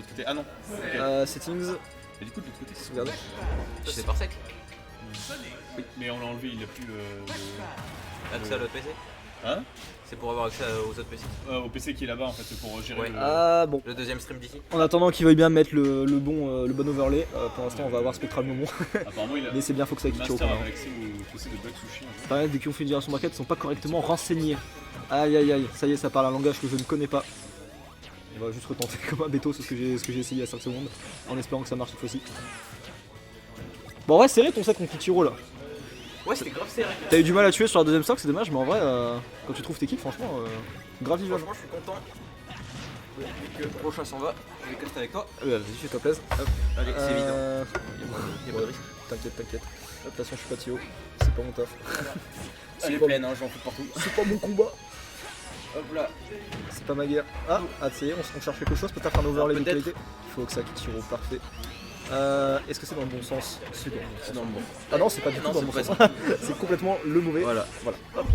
l'autre côté. Ah non. Settings. Et du coup, de l'autre côté, c'est Regardez. Ça c'est par sec. Oui, mais on l'a enlevé, il a plus Accès à l'autre PC. Hein? C'est pour avoir accès aux autres PC. Au PC qui est là-bas en fait, c'est pour gérer Ouais. le... Ah bon. Le deuxième stream d'ici. En attendant qu'il veuille bien mettre le bon overlay, pour l'instant on va avoir Spectral Momon. Apparemment, il a... Mais c'est bien, faut que ça le Kichiro master quand avait même. accès au PC de Black Sushi. En fait. Pareil, dès qu'ils ont fait une direction market, ils sont pas correctement renseignés. Aïe aïe aïe, ça y est, ça parle un langage que je ne connais pas. On va juste retenter comme un béto, c'est ce que j'ai essayé à 5 secondes, en espérant que ça marche cette fois-ci. Bon ouais, serré ton set contre Kichiro là. Ouais, c'était grave serré. T'as eu du mal à tuer sur la deuxième stock, c'est dommage, mais en vrai, quand tu trouves tes kills, franchement, grave vivable. Franchement, je suis content. Vu que prochain s'en va, je vais caster avec toi. Vas-y, fais-toi plaisir. Hop, allez, c'est évident. Il y a pas de risque. T'inquiète, t'inquiète. De toute façon, je suis pas Tio, c'est pas mon taf. Elle est pas- pleine, hein, j'en fous partout. C'est pas mon combat, Hop là. c'est pas ma guerre. Ah, ça y est, on cherche quelque chose, peut-être un overlay de peut-être. qualité. Il faut que ça Kichiro, parfait. Est-ce que c'est dans le bon sens? C'est dans le bon sens. C'est dans le bon. Ah non, c'est pas du tout Non, dans le bon c'est sens. pas C'est complètement le mauvais. Voilà. Voilà. Hop.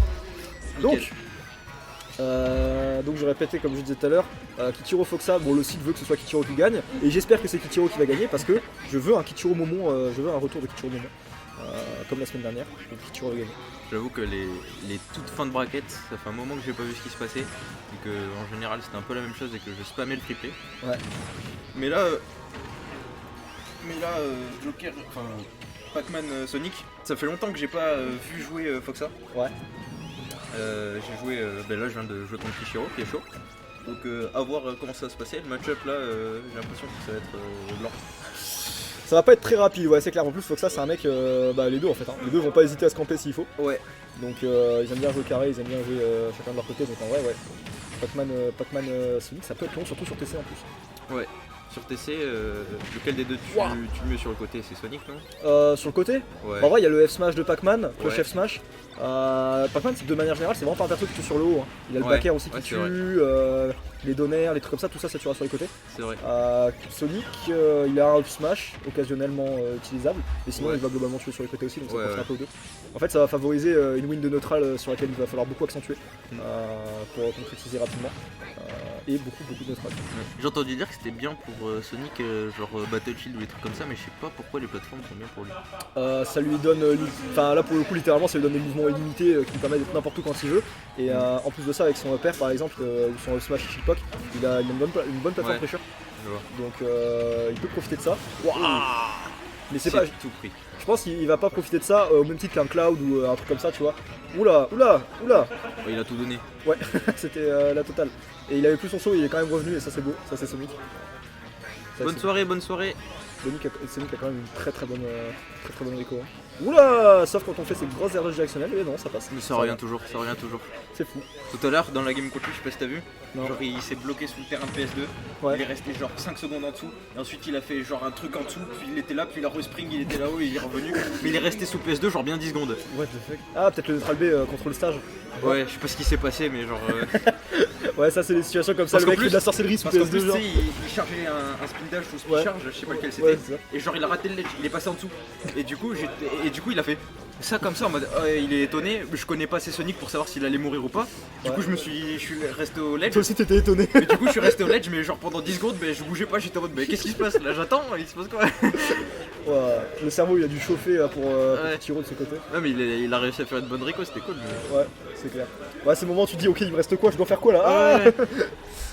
Nickel. Donc je répétais comme je disais tout à l'heure, Kichiro Foxa, bon le site veut que ce soit Kichiro qui gagne, et j'espère que c'est Kichiro qui va gagner parce que je veux un Kichiro Momon, je veux un retour de Kichiro Momon, comme la semaine dernière, donc Kichiro va gagner. J'avoue que les toutes fins de bracket, ça fait un moment que j'ai pas vu ce qui se passait. Et que en général c'était un peu la même chose et que je spammais le triplé. Ouais. Mais là, Joker, enfin Pac-Man Sonic, ça fait longtemps que j'ai pas vu jouer Foxa. Ouais. J'ai joué, là je viens de jouer contre Kichiro qui est chaud. Donc à voir comment ça va se passer. Le match-up là, j'ai l'impression que ça va être blanc. Ça va pas être très rapide, ouais, c'est clair. En plus, Foxa c'est un mec, les deux en fait, hein. Les deux vont pas hésiter à se camper s'il faut. Ouais. Donc ils aiment bien jouer carré, ils aiment bien jouer chacun de leur côté, donc en vrai, ouais. Pac-Man Sonic, ça peut être long, surtout sur TC en plus. Ouais. Sur TC, lequel des deux tu mets sur le côté? C'est Sonic, non? Sur le côté, Ouais. en vrai, il y a le F-Smash de Pac-Man, le Ouais. chef Smash. Pac-Man, de manière générale, c'est vraiment pas un perso qui tue sur le haut, hein. Il a le Ouais. backer aussi qui Ouais, c'est tue, les donnaires, les trucs comme ça, tout ça, ça tuera sur les côtés. C'est vrai. Sonic, il a un up smash occasionnellement utilisable, et sinon Ouais. il va globalement tuer sur les côtés aussi, donc ça Ouais, profite ouais. un peu aux deux. En fait, ça va favoriser une win de neutral sur laquelle il va falloir beaucoup accentuer pour concrétiser rapidement, et beaucoup de neutral. J'ai entendu dire que c'était bien pour Sonic, genre Battlefield ou des trucs comme ça, mais je sais pas pourquoi les plateformes sont bien pour lui. Ça lui donne, enfin là pour le coup littéralement ça lui donne des mouvements illimités qui lui permettent d'être n'importe où quand il veut, et en plus de ça avec son upper par exemple, ou son up smash Chilpock, il a une bonne plateforme Ouais. pressure, Je vois. donc il peut profiter de ça. Mais c'est pas, tout pris. je pense qu'il va pas profiter de ça au même titre qu'un Cloud ou un truc comme ça, tu vois. Oula, Ouais, il a tout donné. ouais, c'était la totale. Et il avait plus son saut, il est quand même revenu, et ça c'est beau, ça c'est Sonic. Ça, Bonne c'est- soirée, bonne soirée. Sonic a quand même une très bonne réco. Hein. Oula, sauf quand on fait ces grosses erreurs directionnelles, et non, ça passe. Mais ça revient toujours, ça revient toujours. C'est fou. Tout à l'heure, dans la game contre lui, je sais pas si t'as vu, Non. genre il s'est bloqué sous le terrain de PS2, Ouais. il est resté genre 5 secondes en dessous, et ensuite il a fait genre un truc en dessous, puis il était là, puis il a respring, il était là-haut, il est revenu, mais il est resté sous PS2 genre bien 10 secondes. What the fuck. Ah, peut-être le neutral B contre le stage. Ouais, je sais pas ce qui s'est passé, mais genre. Ouais, ça c'est des situations comme ça, Parce le qu'en mec fait plus- de la sorcellerie sous Parce qu'en plus, PS2 tu genre. sais, il chargeait un spin dash ou speed Ouais. charge, je sais pas lequel Ouais, c'était, c'est ça. et genre il a raté le ledge, il est passé en dessous, et du coup, il a fait ça comme ça en mode il est étonné, je connais pas ses Sonic pour savoir s'il allait mourir ou pas. Du Ouais. coup, je suis resté au ledge. Toi aussi t'étais étonné. Mais du coup, je suis resté au ledge, mais genre pendant 10 secondes, mais je bougeais pas, j'étais en mode, mais qu'est-ce qui se passe là? J'attends, il se passe quoi? Ouais, le cerveau il a dû chauffer pour Ouais. Tiro de ce côté. Non, mais il a réussi à faire une bonne réco, c'était cool. Mais... Ouais, c'est clair. Ouais, c'est le moment où tu te dis, ok, il me reste quoi? Je dois faire quoi là? Ouais.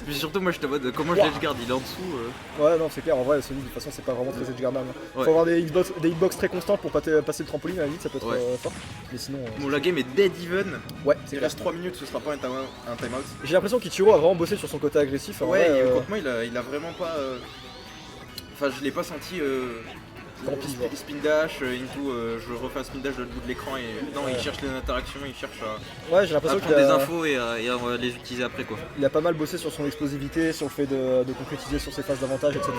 Puis surtout, moi j'étais en mode, comment je l'edge garde? Il est en dessous. Ouais, non, c'est clair, en vrai, Sonic de toute façon, c'est pas vraiment très edgeguardable. Faut Ouais. avoir des hitbox très constantes pour passer le trampoline, à la limite, ça peut être Ouais. fort. Mais sinon, Bon, la game est dead even. ouais, c'est Il clair. reste 3 minutes, ce sera pas un timeout. J'ai l'impression qu'Ichiro a vraiment bossé sur son côté agressif. En Ouais, vrai, contre moi, il a vraiment pas. Enfin, je l'ai pas senti. Tant pis, ouais. Spin dash, into, je refais un spin dash de l'autre bout de l'écran et. Non, il cherche les interactions, il cherche à, Ouais, j'ai l'impression qu'il prendre des a, infos et à les utiliser après quoi. il a pas mal bossé sur son explosivité, sur le fait de concrétiser sur ses phases d'avantage, etc.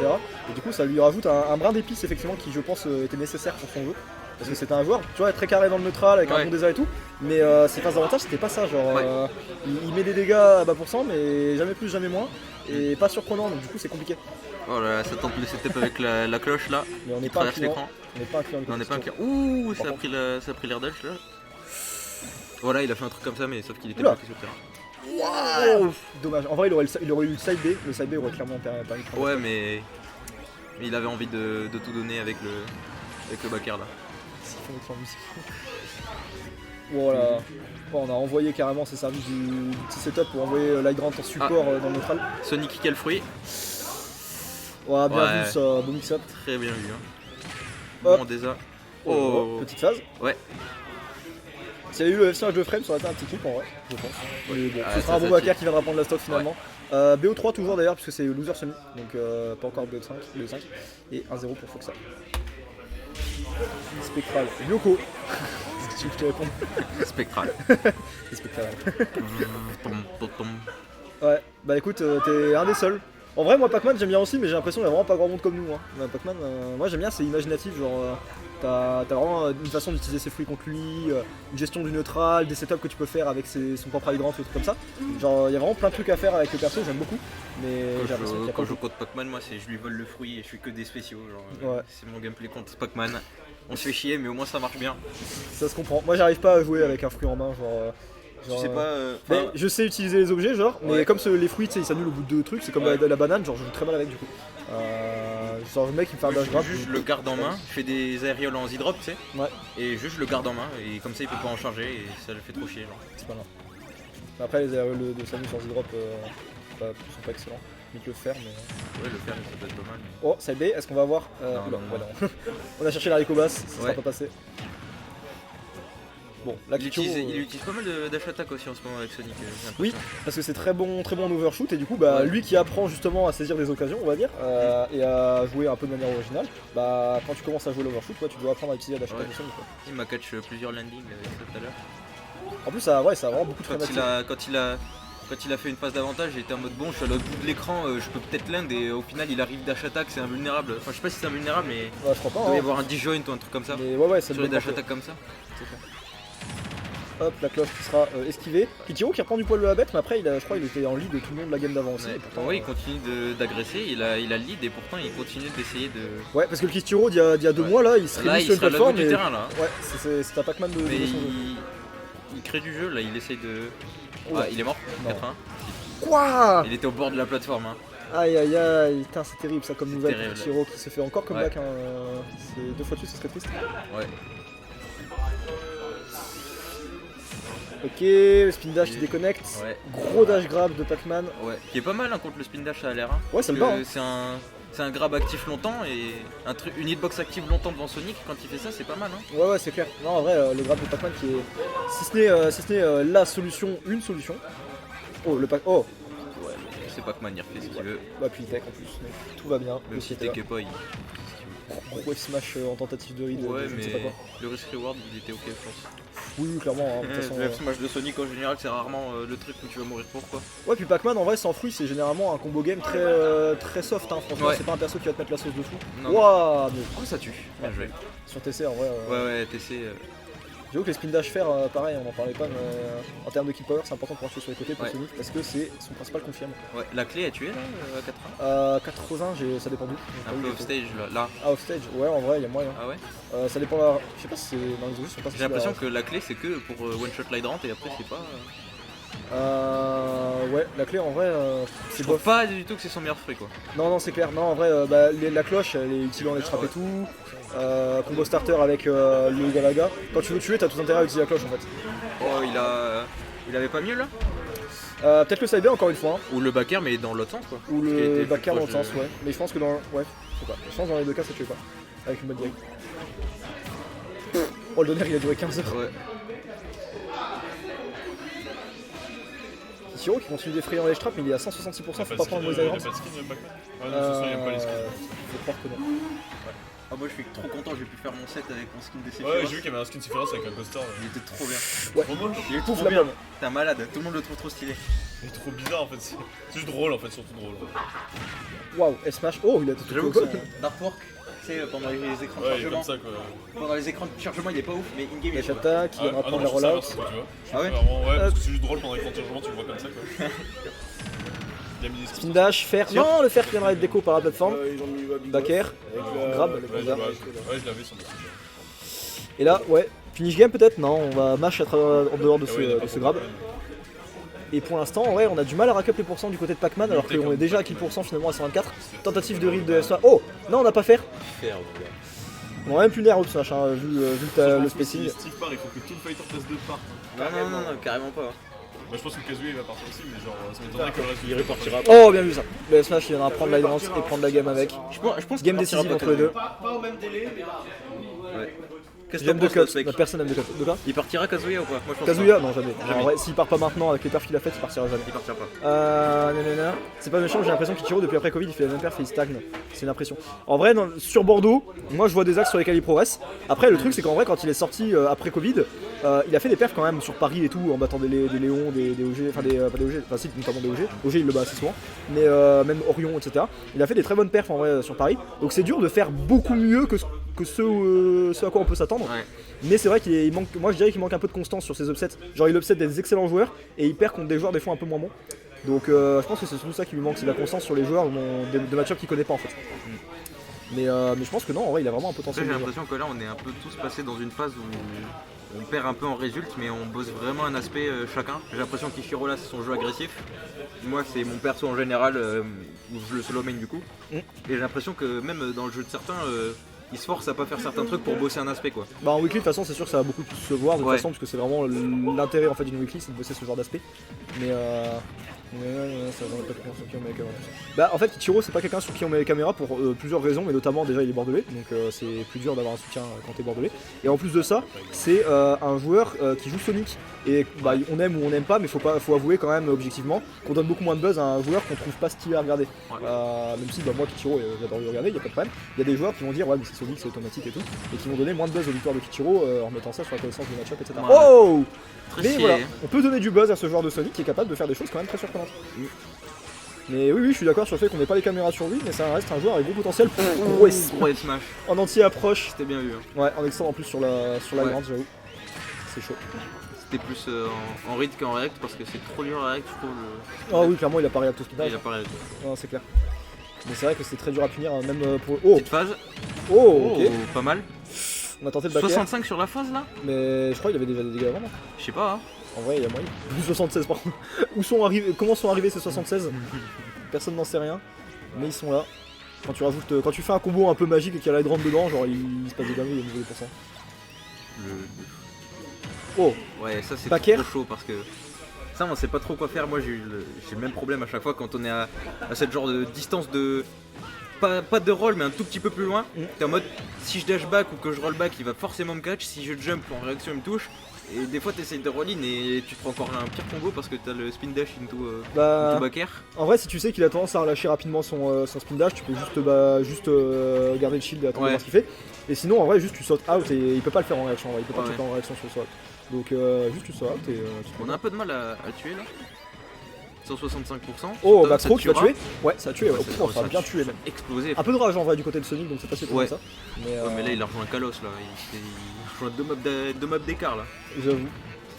Et du coup, ça lui rajoute un brin d'épice, effectivement, qui, je pense, était nécessaire pour son jeu. Parce que c'était un joueur, tu vois, très carré dans le neutral, avec un Ouais. bon désert et tout. Mais ses phases d'avantage, c'était pas ça. Genre, Ouais. il met des dégâts à bas pourcent, mais jamais plus, jamais moins. Et pas surprenant, donc du coup, c'est compliqué. Oh là là, ça tente le setup avec la cloche là. Mais on Qui n'est pas un traverse client. l'écran. On n'est pas un client. Non, on n'est pas un client. clair. Ouh, Par ça a pris l'air dodge là. Voilà, il a fait un truc comme ça, mais sauf qu'il était Oula. bloqué sur le terrain. Oh, dommage. En vrai, il aurait eu le side B. Le side B aurait clairement permis de prendre. Ouais, mais il avait envie de tout donner avec le backer là. S'ils font des musique. Voilà. Bon, on a envoyé carrément ses services du petit setup pour envoyer Ligrant en support dans le neutral. Sonic quel fruit. Ouais, bien Ouais. vu ça, bon mix-up. Très bien vu. Hein. Hop. Bon, déjà. Oh, Oh. petite phase. Ouais. S'il y a eu le F5 match de frame, ça aurait été un petit clip en vrai, je pense. Mais bon, Ah, ce sera ça, un bon ça backer tue. qui viendra prendre la stock finalement. BO3 toujours d'ailleurs, puisque c'est loser semi, donc pas encore BO5, BO5. Et 1-0 pour Foxa. Spectral. Yoko. Est-ce que tu veux que je te réponde? Spectral. C'est spectral. Tom, tom, tom. Ouais, bah écoute, t'es un des seuls. En vrai, moi Pac-Man j'aime bien aussi, mais j'ai l'impression qu'il y a vraiment pas grand monde comme nous. Hein. Pac-Man, moi j'aime bien, c'est imaginatif, genre t'as vraiment une façon d'utiliser ses fruits contre lui, une gestion du neutral, des setups que tu peux faire avec son propre hydrant, des trucs comme ça. Genre il y a vraiment plein de trucs à faire avec le perso, j'aime beaucoup. Mais j'ai l'impression qu'il y a Quand pas je code Pac-Man, moi je lui vole le fruit et je fais que des spéciaux. Genre, Ouais. c'est mon gameplay contre Pac-Man. On se fait chier, mais au moins ça marche bien. ça se comprend. Moi j'arrive pas à jouer avec un fruit en main, genre. Tu sais pas. Mais je sais utiliser les objets, genre, mais Ouais. comme les fruits, tu sais, ils s'annulent au bout de 2 trucs, c'est comme Ouais. la banane, genre je joue très mal avec du coup. Genre le mec il me fait un dash grab. je le garde en main, je fais des aérioles en Z-drop, tu sais. Ouais. Et juste je le garde en main, et comme ça il peut pas en charger, et ça le fait trop chier. Genre. C'est pas mal. Après les aérols de Samus sur Z-Drop sont pas excellents. Nique le fer, mais. Ouais, le faire ça peut être pas mal. Mais... Oh, side B, est-ce qu'on va avoir Non, oula, non, voilà. On a cherché l'haricot basse, ça sera Ouais. pas passé. Bon, là Il utilise pas mal dash attack aussi en ce moment avec Sonic, j'ai l'impression. Oui. Parce que c'est très bon en overshoot et du coup bah Ouais. lui qui apprend justement à saisir des occasions on va dire et à jouer un peu de manière originale, bah quand tu commences à jouer l'overshoot tu dois apprendre à utiliser la dash attack Ouais. de Sonic, quoi. Il m'a catch plusieurs landings avec ça tout à l'heure. En plus ça, ouais, ça a vraiment beaucoup de Quand traumatisme. il a fait une phase d'avantage, j'étais en mode bon, je suis à l'autre bout de l'écran, je peux peut-être land et au final il arrive dash attack, c'est invulnérable. Enfin, je sais pas si c'est invulnérable, mais Ouais, je crois pas il doit y hein. avoir un disjoint ou un truc comme ça. Mais ouais ça Sur les doit dash être- attack comme ça. Hop, la cloche qui sera esquivée. Kitiro qui reprend du poil de la bête, mais après, je crois qu'il était en lead de tout le monde de la game d'avant aussi. Ouais, Et pourtant, ouais, il continue d'agresser, il a le lead et pourtant il continue d'essayer de. ouais, parce que le Kitiro d'il y a 2 Ouais. mois là, il serait Là, mis il sur une sera à l'autre plateforme. bout du Et... terrain là. Ouais, c'est un Pac-Man de Mais son jeu. il crée du jeu là, il essaye de. Oula. Ah, il est mort, Non. 4-1. Quoi? Il était au bord de la plateforme. Hein. Aïe aïe aïe, putain, c'est terrible ça comme nouvelle terrible. pour Kitiro qui se fait encore comeback. Ouais. Hein. C'est 2 fois dessus, ça serait triste. Ouais. Ok, le spin dash qui déconnecte. Ouais. Gros dash grab de Pac-Man. Ouais. Qui est pas mal hein, contre le spin dash, ça a l'air. Hein. Ouais, ça le Parce bat. que Hein. C'est un grab actif longtemps et une hitbox active longtemps devant Sonic, quand il fait ça, c'est pas mal. Hein. Ouais, c'est clair. Non, en vrai, le grab de Pac-Man qui est. Si ce n'est la solution, une solution. Oh, le Pac. Oh, Ouais, c'est Pac-Man, il refait ce qu'il veut. bah, puis le tech en plus. Donc, tout va bien. Même Le si site est là. t'es pas, il. Gros smash en tentative de read. Ouais, je ne mais sais pas quoi. le risk reward il était ok, je pense. Oui, clairement. Hein, de toute façon, Le smash de Sonic en général, c'est rarement le truc où tu vas mourir pour quoi. Ouais, puis Pac-Man en vrai, sans fruits, c'est généralement un combo game très soft. Hein, franchement, Ouais. c'est pas un perso qui va te mettre la sauce de fou. Non. Waouh, mais Oh, ça tue. Bien joué. sur TC, en vrai. Ouais, TC. J'avoue que les spin dash faire, pareil, on en parlait pas, mais en termes de kill power, c'est important de pencher sur les côtés pour Ouais. Sonic parce que c'est son principal confirme. Ouais, la clé est tuée là, à 4-1. 80, ça dépend d'où. Un peu off stage là. Ah, off stage, ouais, en vrai, il y a moyen. Ah ouais. Ça dépend, je sais pas si c'est dans les objets, ils sont pas J'ai l'impression que la clé c'est que pour one shot l'hydrant et après c'est pas. Ouais, la clé en vrai, Je c'est trouve bof. pas du tout que c'est son meilleur fruit quoi. Non, c'est clair. Non, en vrai, la cloche, elle est utile en let's trap et tout. Combo starter avec le Galaga. Quand tu veux tuer, t'as tout intérêt à utiliser la cloche en fait. Oh, il avait pas mieux là. Peut-être le side B encore une fois, hein, Ou le backer mais dans l'autre sens quoi. ou Qui le était backer plus dans le proche sens, ouais. Mais je pense que dans. Ouais, je sais pas. Je pense que dans les deux cas, ça tuait pas. Avec une mode direct. Oh, le donner il a duré 15 heures. Ouais. Siro qui continue d'effrayer en ledge trap, mais il est à 166%, faut pas prendre le Il a mauvais pas de skin de Pac-Man. Ouais, non, ce soir, il aime pas les skins. Faut croire que non. Ah, moi je suis trop content, j'ai pu faire mon set avec mon skin de Ouais, j'ai vu qu'il y avait un skin Sephiroth avec un costard. Il était trop bien. Ouais. Trop moche. Il est Pouf trop la bien. bonne. T'es un malade, tout le monde le trouve trop stylé. Il est trop bizarre en fait. C'est juste drôle en fait, surtout drôle. Waouh, S-Smash. Oh, il a tout J'avoue que son Dark tu sais, pendant les écrans de Ouais, il est chargement. comme ça quoi. Pendant les écrans de chargement, il est pas ouf, mais in-game il est Dash chaud. attack, il viendra Ah prendre non, la je trouve ça rollout. inverse, quoi, tu vois. Ah ouais. Vraiment, ouais, parce que c'est juste drôle pendant les écrans de chargement, tu le vois comme ça quoi. Il a mis des skins. Spin dash, fer. Non, le fer qui viendra être déco par la plateforme. Backer, grab, Ouais, le je Panzer. l'avais sur le Et là, ouais, finish game peut-être. Non, on va mash en dehors de Ah ouais, il a pas ce trop grab. de- Et pour l'instant, ouais, on a du mal à rack up les pourcents du côté de Pac-Man alors qu'on est déjà à kill pourcent finalement à 124. Tentative de read de SOA. Oh non, on n'a pas faire. On a même plus l'air au Smash, hein, vu le spacing. Si Steve part, il faut que tout le fighter passe de part. Non, carrément pas. Bah, je pense que Kazuya il va partir aussi, mais genre ça m'étonnerait que le reste Il repartira. Oh, bien vu ça. Le Smash il viendra prendre la danse et prendre la game avec. Je pense Game décisive entre les deux. Ouais. Qu'est-ce que J'aime t'en de penses, cut, Mec la personne aime de cut. De quoi? Il partira Kazuya ou pas? Moi je pense Kazuya? pas. Non, jamais. Jamais. En vrai, s'il part pas maintenant avec les perfs qu'il a fait, il partira jamais. Il partira pas. Nanana. C'est pas méchant, j'ai l'impression qu'Ichiro depuis après Covid il fait la même perf et il stagne. C'est une impression. En vrai, sur Bordeaux, moi je vois des axes sur lesquels il progresse. Après, le truc c'est qu'en vrai, quand il est sorti après Covid, il a fait des perfs quand même sur Paris et tout, en battant des Léons, des OG, enfin pas des OG, enfin si, notamment des OG. OG il le bat assez souvent, mais même Orion, etc. Il a fait des très bonnes perfs en vrai sur Paris. Donc c'est dur de faire beaucoup mieux que ce à quoi on peut s'attendre. Ouais. Mais c'est vrai qu'il manque, moi je dirais qu'il manque un peu de constance sur ses upsets. Genre il upset des excellents joueurs et il perd contre des joueurs des fois un peu moins bons. Donc je pense que c'est surtout ça qui lui manque, c'est la constance sur les joueurs de match-up qu'il connaît pas en fait. Mais je pense que non, en vrai il a vraiment un potentiel. J'ai l'impression que là on est un peu tous passés dans une phase où on perd un peu en résulte, mais on bosse vraiment un aspect chacun. J'ai l'impression qu'Ichiro là c'est son jeu agressif. Moi c'est mon perso en général où je le solo main du coup. Et j'ai l'impression que même dans le jeu de certains, ils se forcent à pas faire certains trucs pour bosser un aspect quoi. Bah en weekly de toute façon c'est sûr que ça va beaucoup plus se voir de toute façon parce que c'est vraiment l'intérêt en fait d'une weekly, c'est de bosser ce genre d'aspect. Mais ça va pas quelqu'un sur qui on met la caméra. Bah en fait Ichiro c'est pas quelqu'un sur qui on met les caméras pour plusieurs raisons, mais notamment déjà il est bordelais, donc c'est plus dur d'avoir un soutien quand t'es bordelais. Et en plus de ça, c'est un joueur qui joue Sonic. Et bah on aime ou on n'aime pas, mais faut avouer quand même objectivement qu'on donne beaucoup moins de buzz à un joueur qu'on trouve pas stylé à regarder. Même si bah, moi Kichiro j'adore le regarder, y a pas de problème. Il y a des joueurs qui vont dire ouais mais c'est Sonic, c'est automatique et tout, et qui vont donner moins de buzz aux victoires de Kichiro en mettant ça sur la connaissance du match-up, etc. Ouais. Oh Très mais stylé. voilà, on peut donner du buzz à ce joueur de Sonic qui est capable de faire des choses quand même très surprenantes. Mais oui, je suis d'accord sur le fait qu'on n'ait pas les caméras sur lui, mais ça reste un joueur avec gros potentiel pour Gros smash. en anti-approche. C'était bien vu. Hein. Ouais, en extra en plus sur la grande, j'avoue. C'est chaud. C'était plus en read qu'en react parce que c'est trop dur à react, je trouve. Ah oui, clairement, il a pas réagi tout ce qu'il Il a pas react. Non, c'est clair. Mais c'est vrai que c'est très dur à punir, hein, même pour. Oh Petite phase. Oh, ok. Pas mal. On a tenté le back air, 65 sur la phase là. mais je crois qu'il y avait déjà des dégâts avant. Non Je sais pas. Hein. En vrai, il y a moyen. 76 par contre. Comment sont arrivés ces 76 Personne n'en sait rien, mais ils sont là. Quand tu fais un combo un peu magique et qu'il y a la grande dedans, genre il se passe des dingueries au niveau des pourcents. Oh, Ouais, ça c'est Back trop air. chaud parce que ça on sait pas trop quoi faire. Moi j'ai le même problème à chaque fois quand on est à cette genre de distance de pas de roll mais un tout petit peu plus loin. T'es en mode si je dash back ou que je roll back il va forcément me catch, si je jump en réaction il me touche. Et des fois t'essayes de roll in et tu te prends encore un pire combo parce que t'as le spin dash into back air. En vrai, si tu sais qu'il a tendance à relâcher rapidement son spin dash, tu peux juste garder le shield et attendre voir ce qu'il fait. Et sinon, en vrai, juste tu sautes out et il peut pas le faire en réaction. Il peut pas le faire en réaction sur le saut out. Donc, juste tu sautes out et tu te On a un peu de mal à le tuer là. 165%. Oh, Tom, bah ça trop, tu l'as tuera. tué. Ouais, ça a tué. Ouais, Ça- ça a bien tué même. Explosé. Un peu de rage en vrai du côté de Sonic, donc c'est pas si Ouais. comme ça. Mais, Ouais, mais là il a rejoint Kalos là. Il rejoint deux maps d'écart là. j'avoue.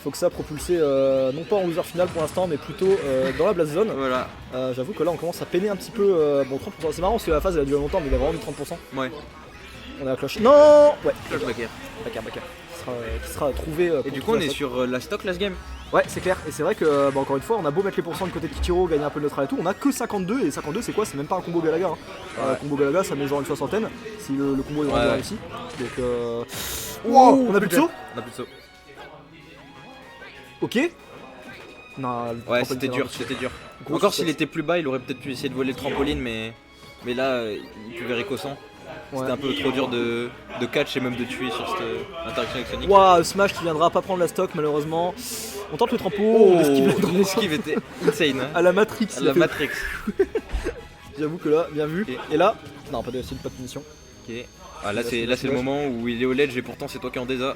Faut que ça propulser non pas en loser final pour l'instant, mais plutôt dans la blast zone. Voilà. J'avoue que là on commence à peiner un petit peu. Bon, 30%, c'est marrant parce que la phase elle a duré longtemps, mais il a vraiment mis 30%. Ouais. On a la cloche. Non. Ouais, Flash back air. back air. Qui sera trouvé. Et pour du coup trouver on la est stock. sur la stock last game. Ouais, c'est clair. Et c'est vrai que, bah, encore une fois, on a beau mettre les pourcents du côté de Kichiro, gagner un peu de neutral et tout, on a que 52. Et 52, c'est quoi? C'est même pas un combo Galaga. Hein. Combo Galaga, ça met genre une soixantaine si le combo est vraiment bien réussi. Donc, wow, on a plus de saut. On a plus de saut. Ok. Non, le Ouais, trampoline, c'était c'est dur, vraiment- c'était dur. Gros Encore succès. s'il était plus bas, il aurait peut-être pu essayer de voler le trampoline, mais là, il pouvait récossant. Ouais. C'était un peu trop dur de catch et même de tuer sur cette interaction avec Sonic. Waouh, Smash qui viendra pas prendre la stock malheureusement. On tente le trampo, Oh, l'esquive l'esquive était insane. Hein. à la Matrix. À il la a fait- Matrix. J'avoue que là, bien vu. Ok. Et là, non, pas de style, pas de punition. Ok. Ah, là, c'est le moment où il est au ledge et pourtant c'est toi qui es en désa.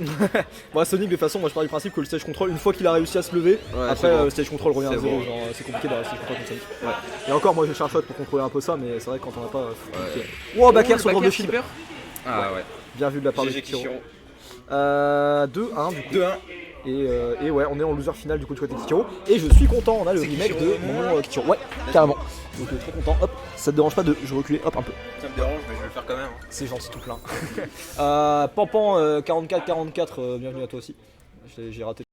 Bon, Sonic, de toute façon, moi je pars du principe que le stage control, une fois qu'il a réussi à se lever, Ouais, après c'est bon. le stage control revient à C'est zéro. bon. Genre, c'est compliqué d'avoir le stage control contre Sonic. Ouais. Et encore, moi je cherche shot pour contrôler un peu ça, mais c'est vrai que quand on a pas. Compliqué. Wow, back air sur le drop de shield. Skipper. Ah ouais. Bien vu de la part de GG Kichiro. Kichiro. 2-1 du coup. 2-1. Et ouais, on est en loser final du coup du côté de Kichiro. Et je suis content, on a le C'est remake Kichiro. de mon Kichiro. Ouais, carrément. Donc très content. Hop, ça te dérange pas de. Je reculais, hop, un peu. Ça me dérange, mais je vais le faire quand même. C'est gentil tout plein. Pampan 44-44, bienvenue à toi aussi. J'ai raté.